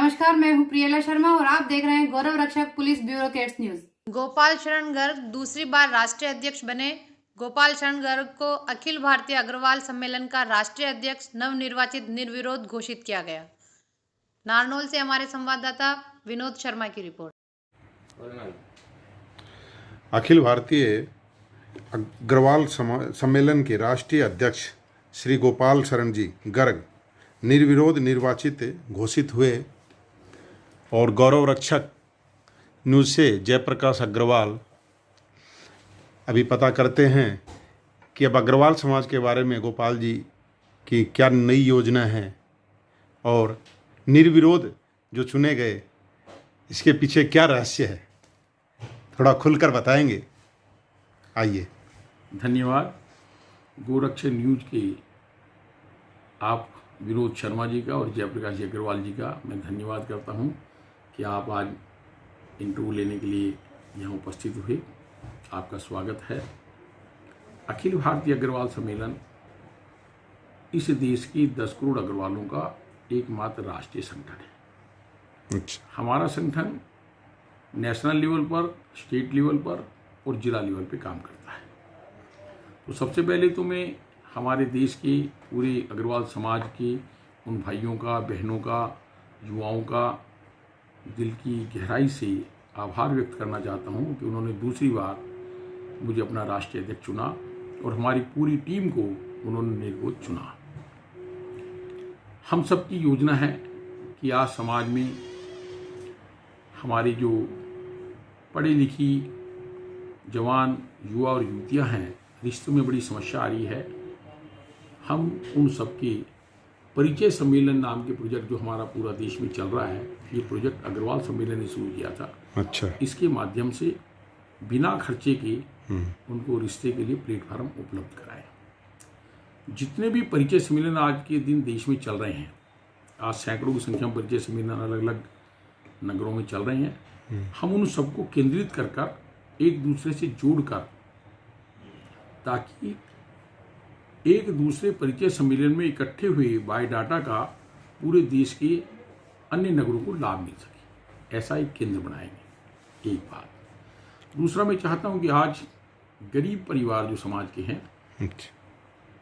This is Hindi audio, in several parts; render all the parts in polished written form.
नमस्कार, मैं हूं प्रियला शर्मा और आप देख रहे हैं गौरव रक्षक पुलिस ब्यूरो केट्स न्यूज। गोपाल शरण गर्ग दूसरी बार राष्ट्रीय अध्यक्ष बने। गोपाल शरण गर्ग को अखिल भारतीय अग्रवाल सम्मेलन का राष्ट्रीय अध्यक्ष नवनिर्वाचित निर्विरोध घोषित किया गया। नारनौल से हमारे संवाददाता विनोद शर्मा की रिपोर्ट। अखिल भारतीय अग्रवाल सम्मेलन के राष्ट्रीय अध्यक्ष श्री गोपाल शरण जी गर्ग निर्विरोध निर्वाचित घोषित हुए और गौरव रक्षक न्यूज़ से जयप्रकाश अग्रवाल अभी पता करते हैं कि अब अग्रवाल समाज के बारे में गोपाल जी की क्या नई योजना है और निर्विरोध जो चुने गए इसके पीछे क्या रहस्य है, थोड़ा खुलकर बताएंगे। आइए। धन्यवाद। गोरक्षक न्यूज के आप विनोद शर्मा जी का और जयप्रकाश अग्रवाल जी का मैं धन्यवाद करता हूं कि आप आज इंटरव्यू लेने के लिए यहाँ उपस्थित हुए। आपका स्वागत है। अखिल भारतीय अग्रवाल सम्मेलन इस देश की 10 करोड़ अग्रवालों का एकमात्र राष्ट्रीय संगठन है। हमारा संगठन नेशनल लेवल पर, स्टेट लेवल पर और जिला लेवल पे काम करता है। तो सबसे पहले तो मैं हमारे देश के पूरे अग्रवाल समाज के उन भाइयों का, बहनों का, युवाओं का दिल की गहराई से आभार व्यक्त करना चाहता हूं कि उन्होंने दूसरी बार मुझे अपना राष्ट्रीय अध्यक्ष चुना और हमारी पूरी टीम को उन्होंने निर्विरोध चुना। हम सबकी योजना है कि आज समाज में हमारी जो पढ़ी लिखी जवान युवा और युवतियां हैं, रिश्तों में बड़ी समस्या आ रही है। हम उन सबके परिचय सम्मेलन नाम के प्रोजेक्ट जो हमारा पूरा देश में चल रहा है, ये प्रोजेक्ट अग्रवाल सम्मेलन ने शुरू किया था। अच्छा। इसके माध्यम से बिना खर्चे के उनको रिश्ते के लिए प्लेटफार्म उपलब्ध कराए। जितने भी परिचय सम्मेलन आज के दिन देश में चल रहे हैं, आज सैकड़ों की संख्या में परिचय सम्मेलन अलग अलग नगरों में चल रहे हैं, हम उन सबको केंद्रित कर एक दूसरे से जोड़कर, ताकि एक दूसरे परिचय सम्मेलन में इकट्ठे हुए बायोडाटा का पूरे देश के अन्य नगरों को लाभ मिल सके, ऐसा एक केंद्र बनाएंगे। एक बात। दूसरा, मैं चाहता हूं कि आज गरीब परिवार जो समाज के हैं,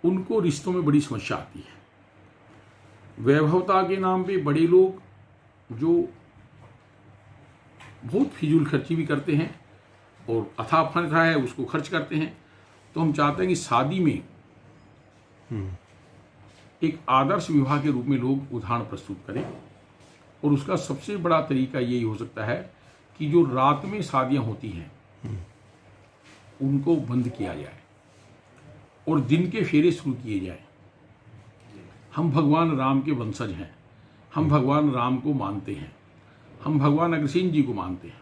उनको रिश्तों में बड़ी समस्या आती है। वैभवता के नाम पे बड़े लोग जो बहुत फिजूल खर्ची भी करते हैं और अथाह फंड है उसको खर्च करते हैं। तो हम चाहते हैं कि शादी में एक आदर्श विवाह के रूप में लोग उदाहरण प्रस्तुत करें, और उसका सबसे बड़ा तरीका यही हो सकता है कि जो रात में शादियां होती हैं उनको बंद किया जाए और दिन के फेरे शुरू किए जाए। हम भगवान राम के वंशज हैं, हम भगवान राम को मानते हैं, हम भगवान अग्रसेन जी को मानते हैं।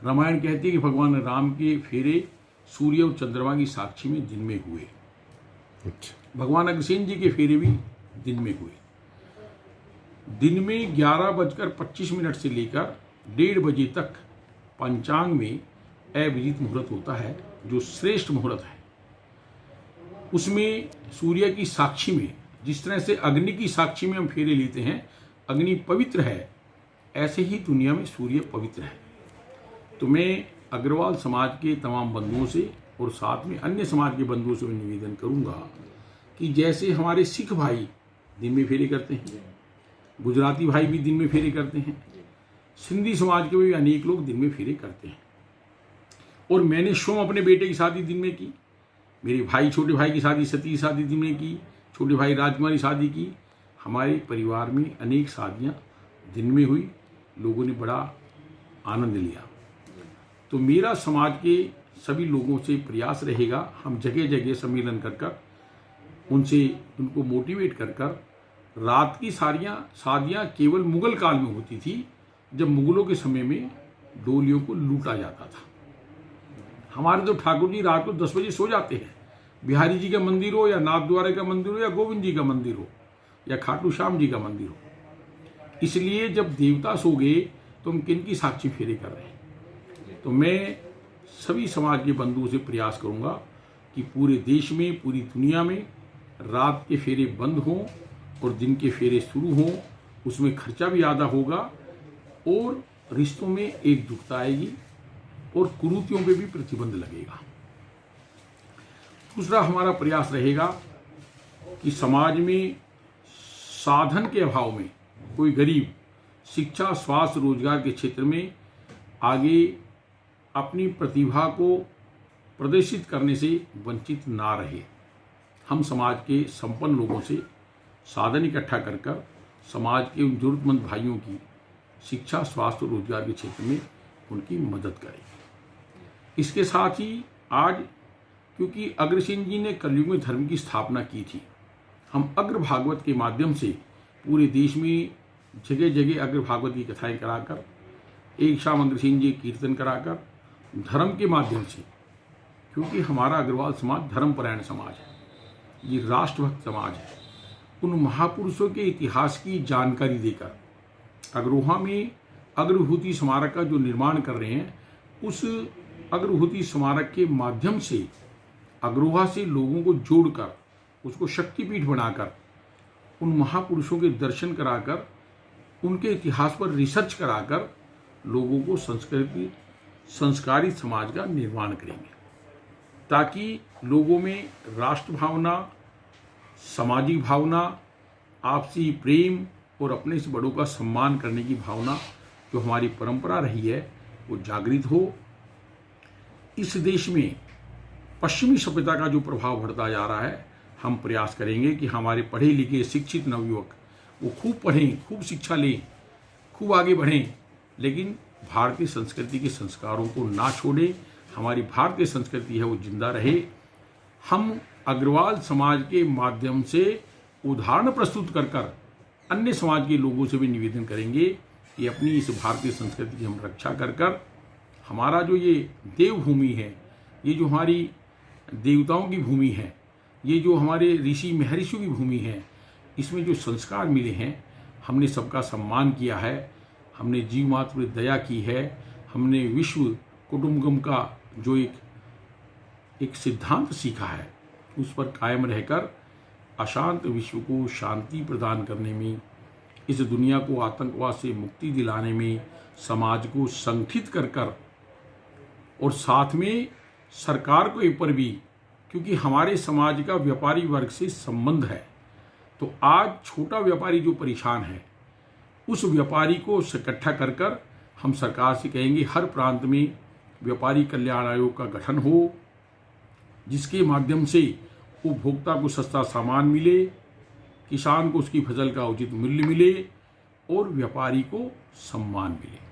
रामायण कहती है कि भगवान राम के फेरे सूर्य और चंद्रमा की साक्षी में दिन में हुए। भगवान अग्रसेन जी के फेरे भी दिन में हुए। दिन में 11:25 से लेकर 1:30 बजे तक पंचांग में अभिजीत मुहूर्त होता है, जो श्रेष्ठ मुहूर्त है। उसमें सूर्य की साक्षी में, जिस तरह से अग्नि की साक्षी में हम फेरे लेते हैं, अग्नि पवित्र है, ऐसे ही दुनिया में सूर्य पवित्र है। तो मैं अग्रवाल समाज के तमाम बंधुओं से और साथ में अन्य समाज के बंधुओं से निवेदन करूंगा कि जैसे हमारे सिख भाई दिन में फेरे करते हैं, गुजराती भाई भी दिन में फेरे करते हैं, सिंधी समाज के भी अनेक लोग दिन में फेरे करते हैं। और मैंने स्वयं अपने बेटे की शादी दिन में की, मेरे भाई छोटे भाई की शादी, सती शादी दिन में की, छोटे भाई राजकुमारी शादी की। हमारे परिवार में अनेक शादियाँ दिन में हुई, लोगों ने बड़ा आनंद लिया। तो मेरा समाज के सभी लोगों से प्रयास रहेगा, हम जगह जगह सम्मेलन कर उनको मोटिवेट कर रात की शादियाँ केवल मुगल काल में होती थी, जब मुगलों के समय में डोलियों को लूटा जाता था। हमारे तो ठाकुर जी रात को 10 बजे सो जाते हैं, बिहारी जी का मंदिर हो या नाथ द्वारा का मंदिर हो या गोविंद जी का मंदिर हो या खाटू श्याम जी का मंदिर हो। इसलिए जब देवता सो गए तो हम किन की साक्षी फेरे कर रहे हैं। तो मैं सभी समाज के बंधुओं से प्रयास करूंगा कि पूरे देश में, पूरी दुनिया में रात के फेरे बंद हों और दिन के फेरे शुरू हों, उसमें खर्चा भी ज़्यादा होगा और रिश्तों में एकजुटता आएगी और कुरीतियों पे भी प्रतिबंध लगेगा। दूसरा हमारा प्रयास रहेगा कि समाज में साधन के अभाव में कोई गरीब शिक्षा, स्वास्थ्य, रोजगार के क्षेत्र में आगे अपनी प्रतिभा को प्रदर्शित करने से वंचित ना रहे। हम समाज के संपन्न लोगों से साधन इकट्ठा कर कर समाज के उन जरूरतमंद भाइयों की शिक्षा, स्वास्थ्य, रोजगार के क्षेत्र में उनकी मदद करेंगे। इसके साथ ही आज क्योंकि अग्रसेन जी ने कलयुग में धर्म की स्थापना की थी, हम अग्र भागवत के माध्यम से पूरे देश में जगह जगह अग्र भागवत की कथाएं कराकर, एक शाम अग्रसेन जी कीर्तन कराकर धर्म के माध्यम से, क्योंकि हमारा अग्रवाल समाज धर्मपरायण समाज है, ये राष्ट्रभक्त समाज है, उन महापुरुषों के इतिहास की जानकारी देकर अग्रोहा में अग्रविभूति स्मारक का जो निर्माण कर रहे हैं, उस अग्रविभूति स्मारक के माध्यम से अग्रोहा से लोगों को जोड़कर उसको शक्तिपीठ बनाकर उन महापुरुषों के दर्शन कराकर उनके इतिहास पर रिसर्च कराकर लोगों को संस्कारित समाज का निर्माण करेंगे, ताकि लोगों में राष्ट्र भावना, सामाजिक भावना, आपसी प्रेम और अपने से बड़ों का सम्मान करने की भावना जो हमारी परंपरा रही है वो जागृत हो। इस देश में पश्चिमी सभ्यता का जो प्रभाव बढ़ता जा रहा है, हम प्रयास करेंगे कि हमारे पढ़े लिखे शिक्षित नवयुवक वो खूब पढ़ें, खूब शिक्षा लें, खूब आगे बढ़ें, लेकिन भारतीय संस्कृति के संस्कारों को ना छोड़ें। हमारी भारतीय संस्कृति है वो जिंदा रहे। हम अग्रवाल समाज के माध्यम से उदाहरण प्रस्तुत कर कर अन्य समाज के लोगों से भी निवेदन करेंगे कि अपनी इस भारतीय संस्कृति की हम रक्षा कर कर हमारा जो ये देवभूमि है, ये जो हमारी देवताओं की भूमि है, ये जो हमारे ऋषि महर्षियों की भूमि है, इसमें जो संस्कार मिले हैं, हमने सबका सम्मान किया है, हमने जीव मात्र पर दया की है, हमने विश्व कुटुंबकम का जो एक सिद्धांत सीखा है, उस पर कायम रहकर अशांत विश्व को शांति प्रदान करने में, इस दुनिया को आतंकवाद से मुक्ति दिलाने में, समाज को संगठित कर कर और साथ में सरकार को ऊपर भी, क्योंकि हमारे समाज का व्यापारी वर्ग से संबंध है, तो आज छोटा व्यापारी जो परेशान है उस व्यापारी को इकट्ठा कर कर हम सरकार से कहेंगे हर प्रांत में व्यापारी कल्याण आयोग का गठन हो, जिसके माध्यम से उपभोक्ता को सस्ता सामान मिले, किसान को उसकी फसल का उचित मूल्य मिले और व्यापारी को सम्मान मिले।